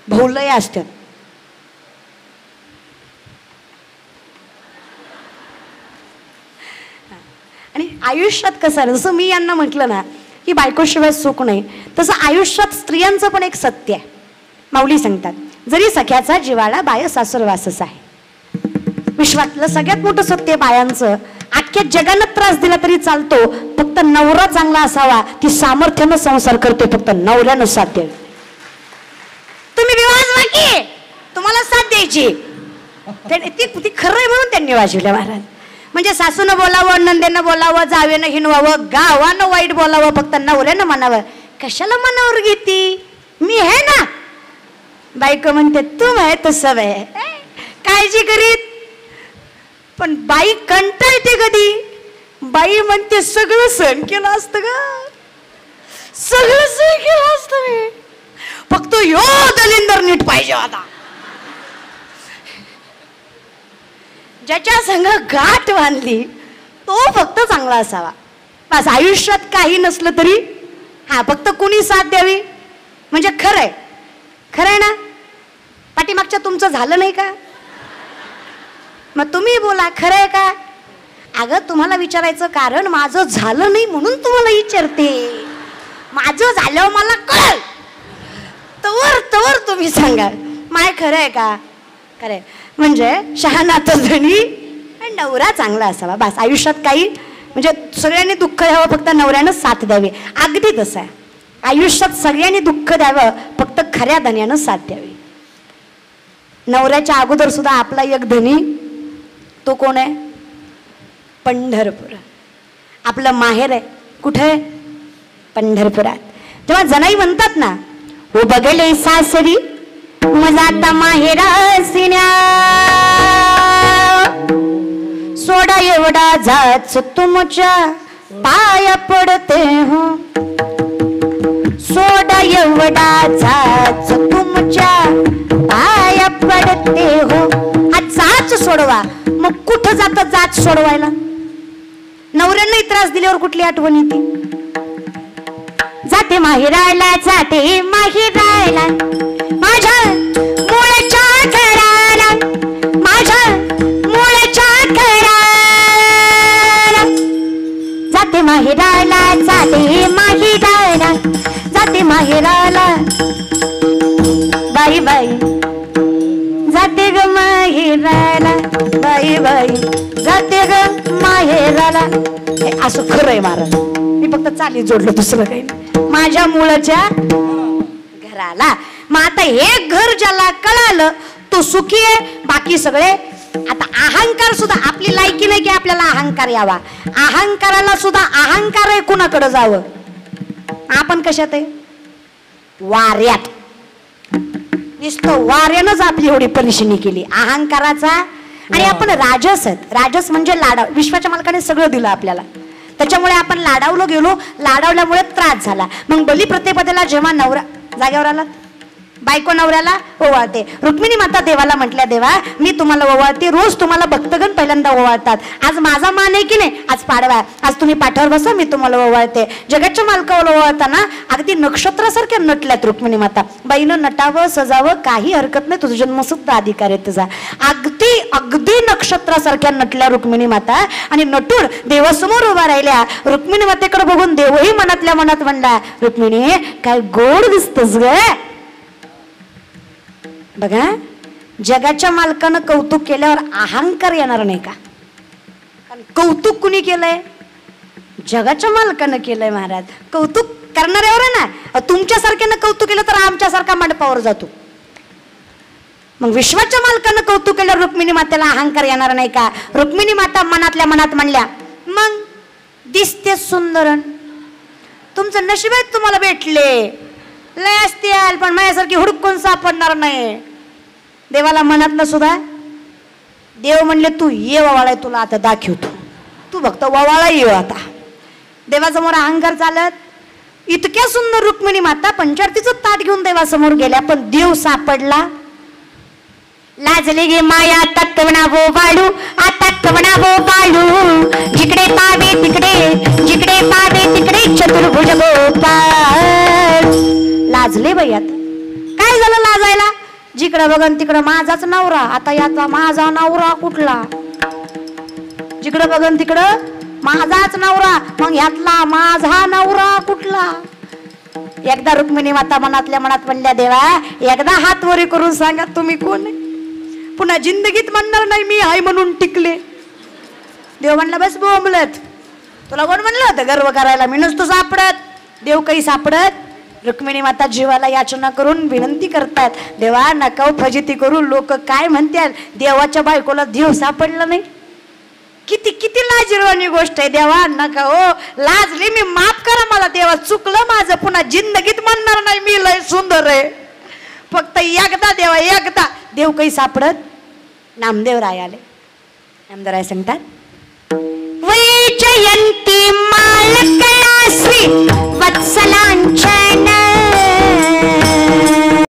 भौलय असतात. आणि आयुष्यात कसं आहे, जसं मी यांना म्हटलं ना की बायकोशिवाय सुख नाही, तसं आयुष्यात स्त्रियांचं पण एक सत्य आहे. माऊली सांगतात, जरी सख्याचा जिवाळा बाय सासरवासच आहे. विश्वातलं सगळ्यात मोठं सत्य बायांचं. अख्ख्या जगाला त्रास दिला तरी चालतो, फक्त नवरा चांगला असावा. ती सामर्थ्यानं संसार करते, फक्त नवऱ्यानं साथ द्यावी. तुम्ही विवाह बाकी तुम्हाला साथ द्यायची, ती खरं आहे म्हणून त्यांनी वाजवल्या महाराज. म्हणजे सासूनं बोलावं, नंदेनं बोलावं, जावेनं हिनवावं, गावानं वाईट बोलावं, फक्त नवऱ्यानं म्हणावं. कशाला मनावर घेती, मी आहे ना. बायको म्हणते तू आहे तसं आहे, काळजी करीत. पण बाई कंटाळते कधी, बाई म्हणते सगळं सहन केलं असतं ग, सगळं सहन केलं असतं मी, फक्त यो दलिंदर नीट पाहिजे आता. ज्याच्या संग गाठ बांधली तो फक्त चांगला असावा. बस आयुष्यात काही नसलं तरी फक्त कुणी साथ द्यावी. म्हणजे खरंय, खरंय ना. पाठीमागच्या तुमचं झालं नाही का, मग तुम्ही बोला खरंय का. अगं तुम्हाला विचारायचं कारण माझं झालं नाही म्हणून तुम्हाला विचारते. माझं झालं मला कळ, तवर तवर तुम्ही सांगा माय खरंय का. खरंय म्हणजे शहाणाचा धनी नवरा चांगला असावा. बस आयुष्यात काही म्हणजे सगळ्यांनी दुःख द्यावं, फक्त नवऱ्यानं साथ द्यावी. अगदी तसं आहे आयुष्यात, सगळ्यांनी दुःख द्यावं, फक्त खऱ्या धन्यानं साथ द्यावी. नवऱ्याच्या अगोदर सुद्धा आपला एक धनी, तो कोण आहे, पंढरपूर. आपलं माहेर आहे कुठे, पंढरपुरात. तेव्हा जनाई म्हणतात ना, हो बघले सासरी मजाता माहेरासिन्या, सोडा एवढा जाच तुमच्या पाया पडते हो, सोडा एवढा जाच तुमच्या पाया पडते हो. हा जाच सोडवा. मग कुठं जात जाच सोडवायला, नवऱ्यांनाही त्रास दिल्यावर कुठली आठवण येते. जाते माहेराला, जाते माहेराला, माझ्या मुळच्या घराला, माझ्या मुळच्या घराला. जाते माहेराला, जाते माहेराला, जाते माहेराला, बाई बाई जाते ग माहेराला, बाई बाई जाते ग माहेराला. हे असं खरं आहे महाराज, मी फक्त चाली जोडलं, दुसरं काही नाही. माझ्या मुळच्या घराला. मग आता हे घर ज्याला कळालं तो सुखी आहे. बाकी सगळे आता अहंकार सुद्धा आपली लायकी नाही की आपल्याला अहंकार यावा. अहंकाराला सुद्धा अहंकार आहे कुणाकडे जावं. आपण कशात आहे, वाऱ्यात. नुसतं वाऱ्यानंच आपली एवढी परेशानी केली अहंकाराचा. आणि आपण राजस आहेत. राजस म्हणजे लाडाव. विश्वाच्या मालकाने सगळं दिलं आपल्याला, त्याच्यामुळे आपण लाडावलो गेलो. लाडावल्यामुळे त्रास झाला. मग बलिप्रतिपदेला जेव्हा नवरा जागेवर आला, बायको नवऱ्याला ओवाळते. रुक्मिणी माता देवाला म्हटल्या, देवा मी तुम्हाला ओवाळते, रोज तुम्हाला भक्तगण पहिल्यांदा ओवाळतात. आज माझा मान आहे की नाही, आज पाडवा, आज तुम्ही पाठावर बसा, मी तुम्हाला ओवाळते. जगाच्या मालकावर ओवाळताना अगदी नक्षत्रासारख्या नटल्यात रुक्मिणी माता. बाईनं नटावं, सजावं, काही हरकत नाही, तुझा जन्मसुद्धा अधिकार आहे तुझा. अगदी अगदी नक्षत्रासारख्या नटल्या रुक्मिणी माता आणि नटून देवासमोर उभा राहिल्या. रुक्मिणी मातेकडे बघून देवही मनातल्या मनात म्हणला, रुक्मिणी काय गोड दिसतस ग. बघा, जगाच्या मालकानं कौतुक केल्यावर अहंकार येणार नाही का. कारण कौतुक कुणी केलंय, जगाच्या मालकानं केलंय महाराज. कौतुक करणाऱ्यावर आहे ना. तुमच्यासारख्यानं कौतुक केलं तर आमच्यासारखा मंडपावर जातो. मग विश्वाच्या मालकानं कौतुक केल्यावर रुक्मिणी मातेला अहंकार येणार नाही का. रुक्मिणी माता मनातल्या मनात म्हणल्या, मग दिसते सुंदर, तुमचं नशीब आहे तुम्हाला भेटले, लय असतील पण माझ्यासारखी हुडकून सापडणार नाही. देवाला मनातलं सुद्धा देव म्हणले, तू ये ववाळाय, तुला आता दाखवतो, तू फक्त ववाळा ये. आता देवासमोर अहंकार चालत. इतक्या सुंदर रुक्मिणी माता पंचारतीचं ताट घेऊन देवासमोर गेल्या, पण देव सापडला. लाजले गे माया तत्वना वो बाळू, आता तवना वो बाळू, जिकडे पावे तिकडे, जिकडे पावे तिकडे चतुर्भुज गोपाळ. लाजले बाई. आता काय झालं लाजायला? जिकडं बघन तिकडं माझाच नवरा. आता याचा माझा नवरा कुठला? जिकडं बघन तिकडं माझाच नवरा, मग यातला माझा नवरा कुठला? एकदा रुक्मिणी माता मनातल्या मनात म्हणल्या, देवा एकदा हात वरी करून सांगा तुम्ही कोण आहे, पुन्हा जिंदगीत म्हणणार नाही मी आहे म्हणून टिकले. देव म्हणला बस बोंबलत, तुला कोण म्हणलं होतं गर्व करायला? मी नसतो सापडत. देव काही सापडत? रुक्मिणी माता जीवाला याचना करून विनंती करतात, देवा नका फजिती करू, लोक काय म्हणतात, देवाच्या बायकोला देव सापडला नाही. किती किती लाजिरवाणी गोष्ट आहे. देवा नका हो, लाजली मी, माफ करा मला देवा, चुकलं माझं, पुन्हा जिंदगीत म्हणणार नाही मी लय सुंदर आहे. फक्त एकदा देवा एकदा. देव काही सापडत? नामदेव राय आले. नामदेव राय सांगतात, वैजयंती मालकळासी वत्सलांचन